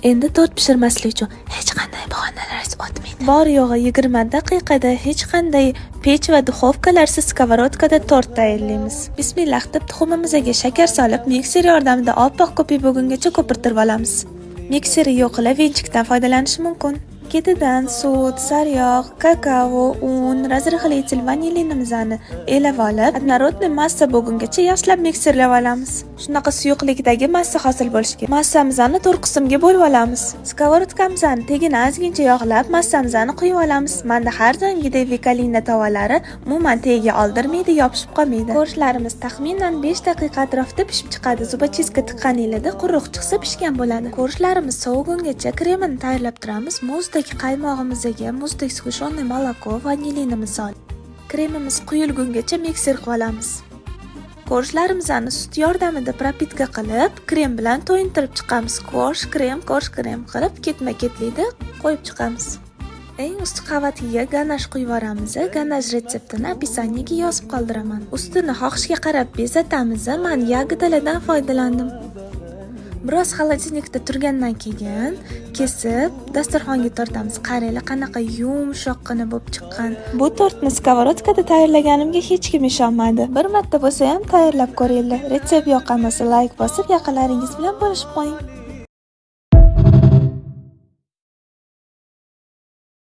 Endi tort pishirmaslik uchun hech qanday bahonalarsiz o'tmaydi. Bor yo'g'i 20 daqiqada hech qanday pech va duxovkalarsiz skоворodkada tort tayyorlaymiz. Bismillah deb tuxumimizga shakar solib, mikser yordamida oppoq ko'pik bo'lgungacha ko'pirtirib olamiz. Mikseri yo'q qilib venchikdan foydalanish mumkin. Ketidan sut, sariyog', kakao, un, razrıhlitel vanillinimizni elab olib, однородный massa bo'lgungacha yaxshilab mikserlab olamiz. Shunaqa suyuqlikdagi massa hosil bo'lishiga. Massamizni 4 qismga bo'lib olamiz. Skоворodkamizni tagini ozgincha yog'lab, massamizni quyib olamiz. Menda har doimgidek Vikolina tovalari umuman tagiga oldirmaydi, yopishib qolmaydi. Go'shtlarimiz taxminan 5 daqiqa atrofida pishib chiqadi. Zubachizga tiqqaningizda quruq chiqsa pishgan bo'ladi. Go'shtlarimiz sovigungacha kremini tayyorlab turamiz. Muzdek qaymog'imizga muzdek sgushannoy moloko, vanillinimizni solib, kremimiz quyilgungacha mikser qilib olamiz. Go'shtlarimizni sut yordamida propitka qilib, krem bilan to'yintirib chiqamiz. Go'sht, krem qilib ketma-ketlikda qo'yib chiqamiz. Eng ust qavatiga ganaj quyib yuboramiz. Ganaj retseptini описаниеga yozib qoldiraman. Ustini xohishga qarab bezatamiz. Men yagidalardan foydalandim. Biroz xolodilnikda turgandan keyin kesib dasturxonga tortamiz. Qaranglar qanaqa yumshoqqina bo'lib chiqqan. Bu tortni skоворodkada tayyorlaganimga hech kim ishonmadi. Bir marta bo'lsa ham tayyorlab ko'ringlar. Retsept yoqqan bo'lsa like bosib, yaqinlaringiz bilan bo'lishib qo'ying.